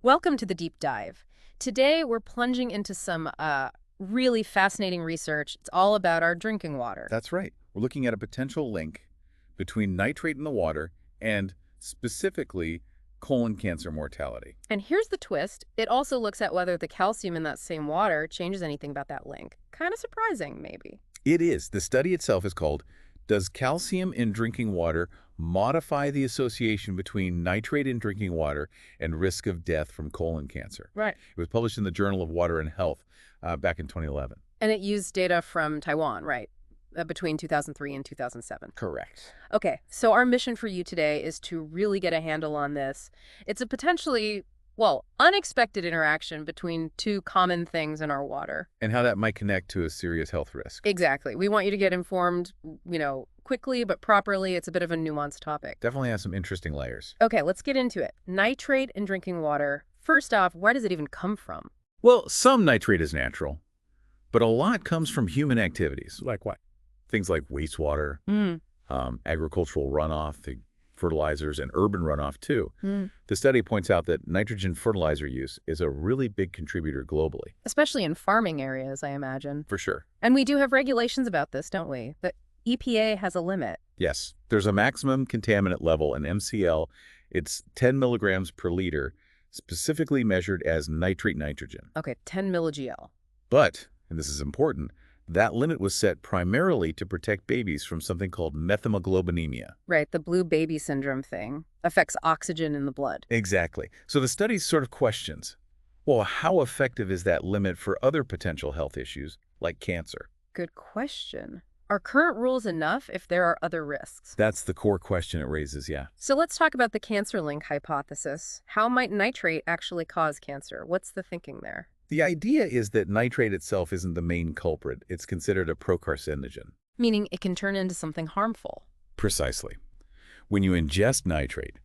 Welcome to the deep dive. Today, we're plunging into some really fascinating research. It's all about our drinking water. That's right. We're looking at a potential link between nitrate in the water and specifically colon cancer mortality. And here's the twist. It also looks at whether the calcium in that same water changes anything about that link. Kind of surprising, maybe. It is. The study itself is called, Does Calcium in Drinking Water Modify the Association Between Nitrate in Drinking Water and Risk of Death from Colon Cancer? Right. It was published in the Journal of Water and Health back in 2011. And it used data from Taiwan, right? Between 2003 and 2007. Correct. Okay, so our mission for you today is to really get a handle on this. It's a potentially, well, unexpected interaction between two common things in our water. And how that might connect to a serious health risk. Exactly. We want you to get informed, quickly but properly. It's a bit of a nuanced topic. Definitely has some interesting layers. Okay, let's get into it. Nitrate in drinking water. First off, where does it even come from? Well, some nitrate is natural, but a lot comes from human activities. Like what? Things like wastewater, Mm. agricultural runoff, the fertilizers, and urban runoff, too. Mm. The study points out that nitrogen fertilizer use is a really big contributor globally. Especially in farming areas, I imagine. For sure. And we do have regulations about this, don't we? The EPA has a limit. Yes. There's a maximum contaminant level in MCL. It's 10 milligrams per liter, specifically measured as nitrate-nitrogen. Okay, 10 milligl. But, and this is important, that limit was set primarily to protect babies from something called methemoglobinemia. Right, the blue baby syndrome thing affects oxygen in the blood. Exactly. So the study sort of questions, well, how effective is that limit for other potential health issues like cancer? Good question. Are current rules enough if there are other risks? That's the core question it raises, yeah. So let's talk about the cancer link hypothesis. How might nitrate actually cause cancer? What's the thinking there? The idea is that nitrate itself isn't the main culprit. It's considered a procarcinogen. Meaning it can turn into something harmful. Precisely. When you ingest nitrate,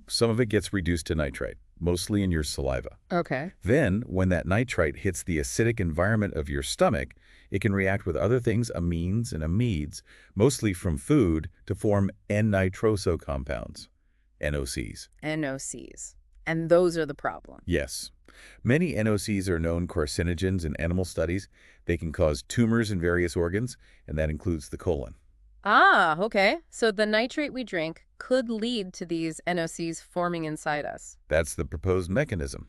some of it gets reduced to nitrite, mostly in your saliva. Okay. Then, when that nitrite hits the acidic environment of your stomach, it can react with other things, amines and amides, mostly from food, to form N-nitroso compounds, NOCs. NOCs. And those are the problem. Yes. Many NOCs are known carcinogens in animal studies. They can cause tumors in various organs, and that includes the colon. Ah, okay. So the nitrate we drink could lead to these NOCs forming inside us. That's the proposed mechanism.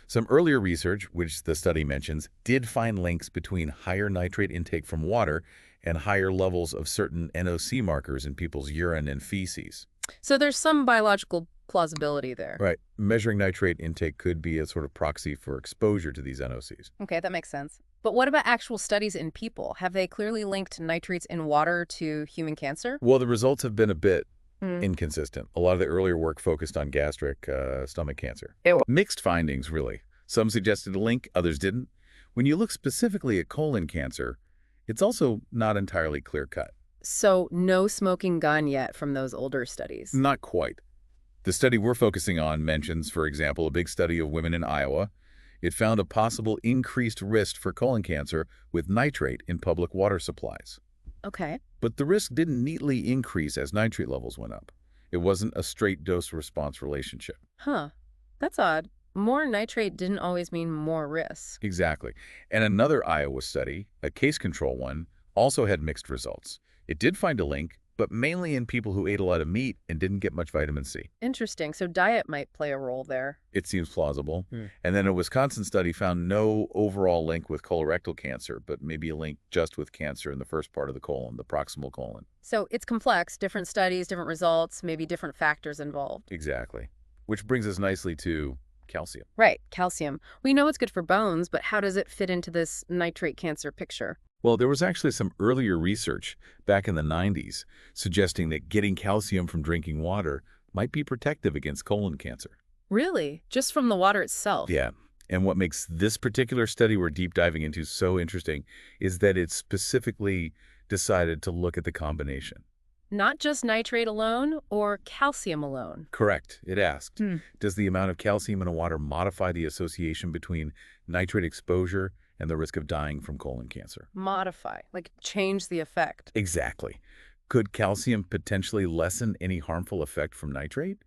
Some earlier research, which the study mentions, did find links between higher nitrate intake from water and higher levels of certain NOC markers in people's urine and feces. So there's some biological plausibility there. Right. Measuring nitrate intake could be a sort of proxy for exposure to these NOCs. Okay, that makes sense. But what about actual studies in people? Have they clearly linked nitrates in water to human cancer? Well, the results have been a bit Hmm. inconsistent. A lot of the earlier work focused on gastric stomach cancer. Ew. Mixed findings, really. Some suggested a link, others didn't. When you look specifically at colon cancer, it's also not entirely clear-cut. So no smoking gun yet from those older studies. Not quite. The study we're focusing on mentions, for example, a big study of women in Iowa. It found a possible increased risk for colon cancer with nitrate in public water supplies. Okay. But the risk didn't neatly increase as nitrate levels went up. It wasn't a straight dose-response relationship. Huh. That's odd. More nitrate didn't always mean more risk. Exactly. And another Iowa study, a case control one, also had mixed results. It did find a link, but mainly in people who ate a lot of meat and didn't get much vitamin C. Interesting. So diet might play a role there. It seems plausible. Hmm. And then a Wisconsin study found no overall link with colorectal cancer, but maybe a link just with cancer in the first part of the colon, the proximal colon. So it's complex, different studies, different results, maybe different factors involved. Exactly. Which brings us nicely to calcium. Right, calcium. We know it's good for bones, but how does it fit into this nitrate cancer picture? Well, there was actually some earlier research back in the 90s suggesting that getting calcium from drinking water might be protective against colon cancer. Really? Just from the water itself? Yeah. And what makes this particular study we're deep diving into so interesting is that it specifically decided to look at the combination. Not just nitrate alone or calcium alone? Correct. It asked, Hmm. does the amount of calcium in a water modify the association between nitrate exposure and the risk of dying from colon cancer? Modify, like change the effect. Exactly. Could calcium potentially lessen any harmful effect from nitrate?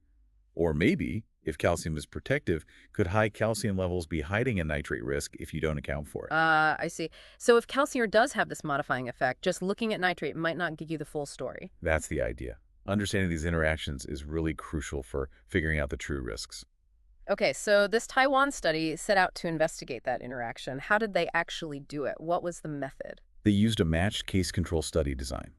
Or maybe If calcium is protective, could high calcium levels be hiding a nitrate risk if you don't account for it? I see. So if calcium does have this modifying effect, just looking at nitrate might not give you the full story. That's the idea. Understanding these interactions is really crucial for figuring out the true risks. Okay, so this Taiwan study set out to investigate that interaction. How did they actually do it? What was the method? They used a matched case control study design.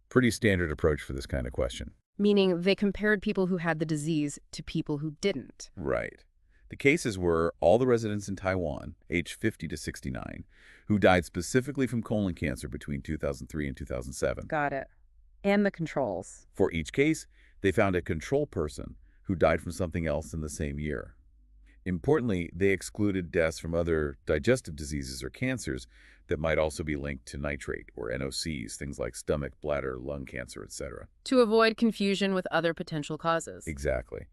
Pretty standard approach for this kind of question. Meaning they compared people who had the disease to people who didn't. Right. The cases were all the residents in Taiwan, aged 50 to 69, who died specifically from colon cancer between 2003 and 2007. Got it. And the controls. For each case, they found a control person who died from something else in the same year. Importantly, they excluded deaths from other digestive diseases or cancers that might also be linked to nitrate or NOCs, things like stomach, bladder, lung cancer, etc. To avoid confusion with other potential causes. Exactly.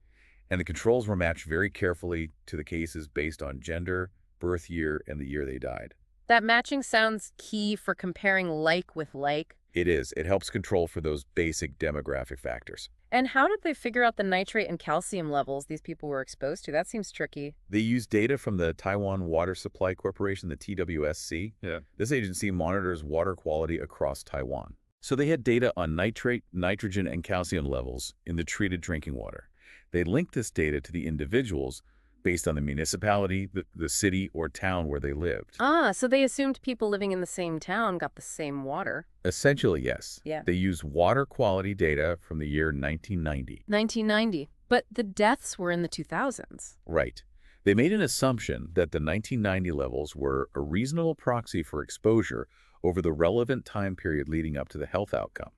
And the controls were matched very carefully to the cases based on gender, birth year, and the year they died. That matching sounds key for comparing like with like. It is. It helps control for those basic demographic factors. And how did they figure out the nitrate and calcium levels these people were exposed to? That seems tricky. They used data from the Taiwan Water Supply Corporation, the TWSC. Yeah. This agency monitors water quality across Taiwan. So they had data on nitrate, nitrogen, and calcium levels in the treated drinking water. They linked this data to the individuals based on the municipality, the city, or town where they lived. Ah, so they assumed people living in the same town got the same water. Essentially, yes. Yeah. They used water quality data from the year 1990. 1990. But the deaths were in the 2000s. Right. They made an assumption that the 1990 levels were a reasonable proxy for exposure over the relevant time period leading up to the health outcome.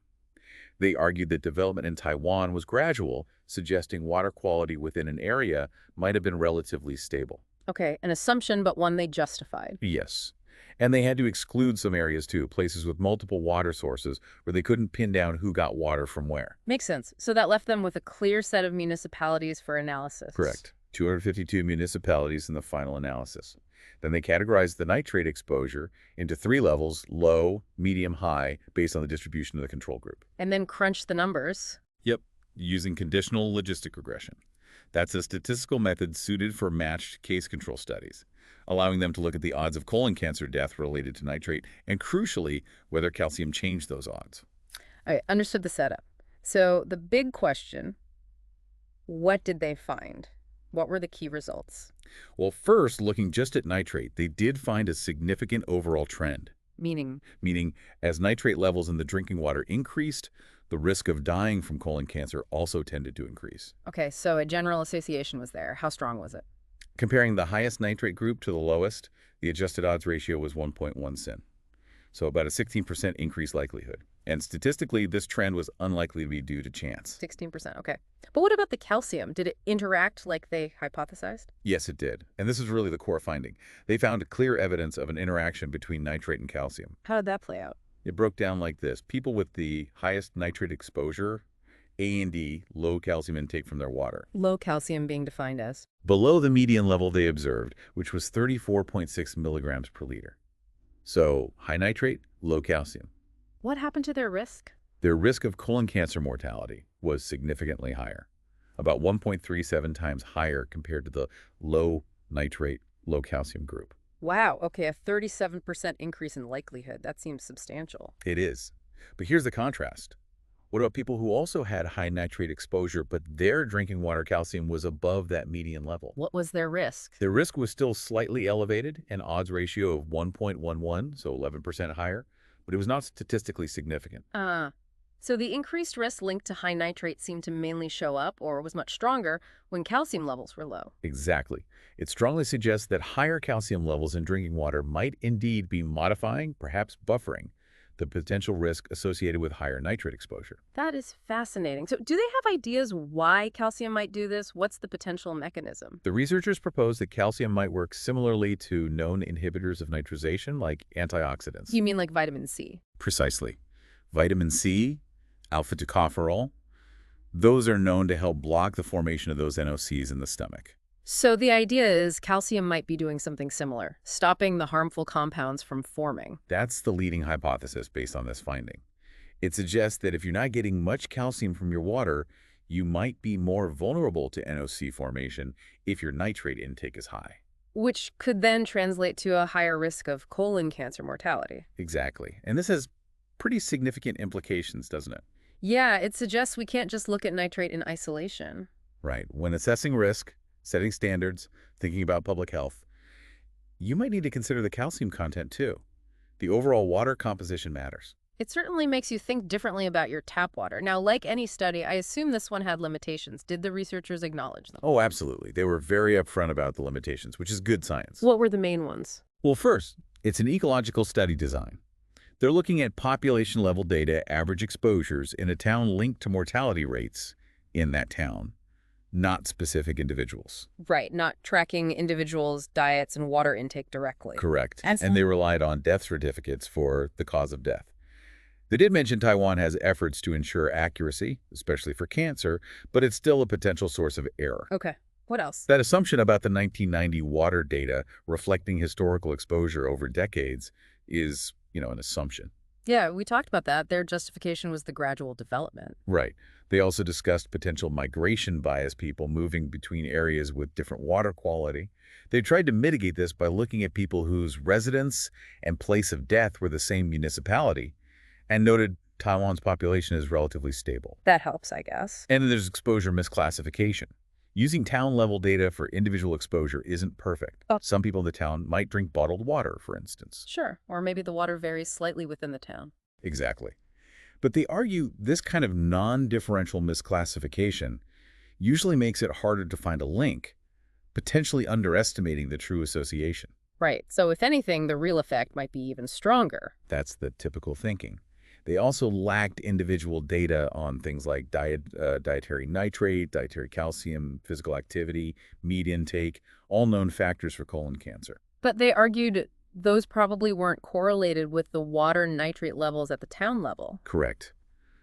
They argued that development in Taiwan was gradual, suggesting water quality within an area might have been relatively stable. Okay, an assumption, but one they justified. Yes. And they had to exclude some areas too, places with multiple water sources where they couldn't pin down who got water from where. Makes sense. So that left them with a clear set of municipalities for analysis. Correct. 252 municipalities in the final analysis. Then they categorized the nitrate exposure into 3 levels, low, medium, high, based on the distribution of the control group. And then crunched the numbers. Yep, using conditional logistic regression. That's a statistical method suited for matched case control studies, allowing them to look at the odds of colon cancer death related to nitrate and, crucially, whether calcium changed those odds. All right, understood the setup. So the big question, what did they find? What were the key results? Well, first, looking just at nitrate, they did find a significant overall trend. Meaning? Meaning, as nitrate levels in the drinking water increased, the risk of dying from colon cancer also tended to increase. Okay, so a general association was there. How strong was it? Comparing the highest nitrate group to the lowest, the adjusted odds ratio was 1.1 sin. So about a 16% increased likelihood. And statistically, this trend was unlikely to be due to chance. 16%, okay. But what about the calcium? Did it interact like they hypothesized? Yes, it did. And this is really the core finding. They found clear evidence of an interaction between nitrate and calcium. How did that play out? It broke down like this. People with the highest nitrate exposure, A and D, low calcium intake from their water. Low calcium being defined as? Below the median level they observed, which was 34.6 milligrams per liter. So high nitrate, low calcium. What happened to their risk? Their risk of colon cancer mortality was significantly higher, about 1.37 times higher compared to the low nitrate, low calcium group. Wow, okay, a 37% increase in likelihood. That seems substantial. It is. But here's the contrast. What about people who also had high nitrate exposure, but their drinking water calcium was above that median level? What was their risk? Their risk was still slightly elevated, an odds ratio of 1.11, so 11% higher, but it was not statistically significant. So the increased risk linked to high nitrate seemed to mainly show up, or was much stronger, when calcium levels were low. Exactly. It strongly suggests that higher calcium levels in drinking water might indeed be modifying, perhaps buffering, the potential risk associated with higher nitrate exposure. That is fascinating. So do they have ideas why calcium might do this? What's the potential mechanism? The researchers propose that calcium might work similarly to known inhibitors of nitrization, like antioxidants. You mean like vitamin C? Precisely. Vitamin C, alpha-tocopherol, those are known to help block the formation of those NOCs in the stomach. So the idea is calcium might be doing something similar, stopping the harmful compounds from forming. That's the leading hypothesis based on this finding. It suggests that if you're not getting much calcium from your water, you might be more vulnerable to NOC formation if your nitrate intake is high. Which could then translate to a higher risk of colon cancer mortality. Exactly. And this has pretty significant implications, doesn't it? Yeah, it suggests we can't just look at nitrate in isolation. Right. When assessing risk, setting standards, thinking about public health, you might need to consider the calcium content too. The overall water composition matters. It certainly makes you think differently about your tap water. Now, like any study, I assume this one had limitations. Did the researchers acknowledge them? Oh, absolutely. They were very upfront about the limitations, which is good science. What were the main ones? Well, first, it's an ecological study design. They're looking at population-level data, average exposures in a town linked to mortality rates in that town, not specific individuals. Right, not tracking individuals' diets and water intake directly. Correct. And they relied on death certificates for the cause of death. They did mention Taiwan has efforts to ensure accuracy, especially for cancer, but it's still a potential source of error. Okay, what else? That assumption about the 1990 water data reflecting historical exposure over decades is, an assumption. Yeah, we talked about that. Their justification was the gradual development. Right. They also discussed potential migration bias, people moving between areas with different water quality. They tried to mitigate this by looking at people whose residence and place of death were the same municipality, and noted Taiwan's population is relatively stable. That helps, I guess. And then there's exposure misclassification. Using town-level data for individual exposure isn't perfect. Oh. Some people in the town might drink bottled water, for instance. Sure, or maybe the water varies slightly within the town. Exactly. But they argue this kind of non-differential misclassification usually makes it harder to find a link, potentially underestimating the true association. Right, so if anything, the real effect might be even stronger. That's the typical thinking. They also lacked individual data on things like dietary nitrate, dietary calcium, physical activity, meat intake, all known factors for colon cancer. But they argued those probably weren't correlated with the water nitrate levels at the town level. Correct.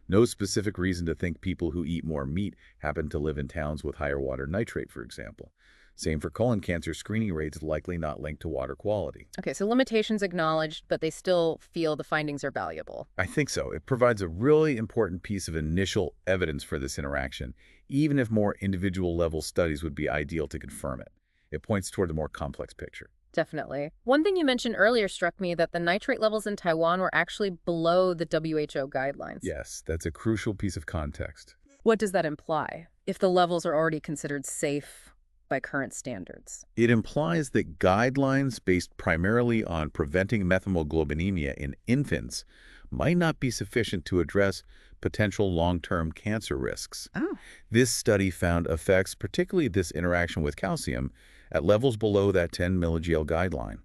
No specific reason to think people who eat more meat happen to live in towns with higher water nitrate, for example. Same for colon cancer screening rates, likely not linked to water quality. Okay, so limitations acknowledged, but they still feel the findings are valuable. I think so. It provides a really important piece of initial evidence for this interaction, even if more individual level studies would be ideal to confirm it. It points toward a more complex picture. Definitely. One thing you mentioned earlier struck me that the nitrate levels in Taiwan were actually below the WHO guidelines. Yes, that's a crucial piece of context. What does that imply? If the levels are already considered safe by current standards. It implies that guidelines based primarily on preventing methemoglobinemia in infants might not be sufficient to address potential long-term cancer risks. Oh. This study found effects, particularly this interaction with calcium, at levels below that 10 milligel guideline.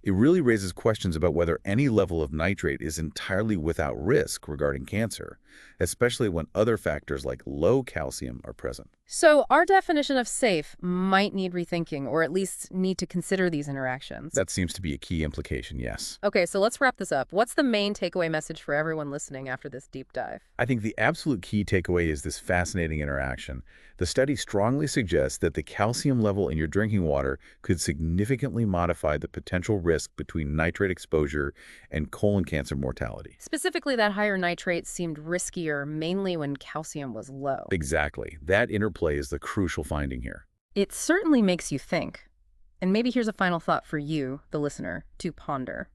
It really raises questions about whether any level of nitrate is entirely without risk regarding cancer, especially when other factors like low calcium are present. So our definition of safe might need rethinking, or at least need to consider these interactions. That seems to be a key implication, yes. Okay, so let's wrap this up. What's the main takeaway message for everyone listening after this deep dive? I think the absolute key takeaway is this fascinating interaction. The study strongly suggests that the calcium level in your drinking water could significantly modify the potential risk between nitrate exposure and colon cancer mortality. Specifically, that higher nitrate seemed riskier, mainly when calcium was low. Exactly. That interplay is the crucial finding here. It certainly makes you think. And maybe here's a final thought for you, the listener, to ponder.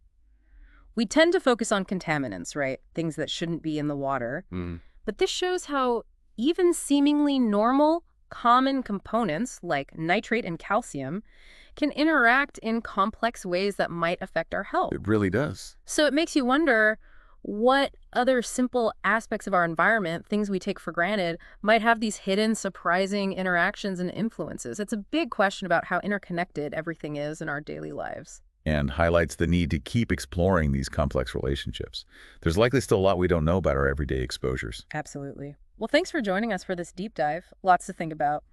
We tend to focus on contaminants, right? Things that shouldn't be in the water. But this shows how even seemingly normal, common components like nitrate and calcium can interact in complex ways that might affect our health. It really does. So it makes you wonder what other simple aspects of our environment, things we take for granted, might have these hidden, surprising interactions and influences. It's a big question about how interconnected everything is in our daily lives. And highlights the need to keep exploring these complex relationships. There's likely still a lot we don't know about our everyday exposures. Absolutely. Well, thanks for joining us for this deep dive. Lots to think about.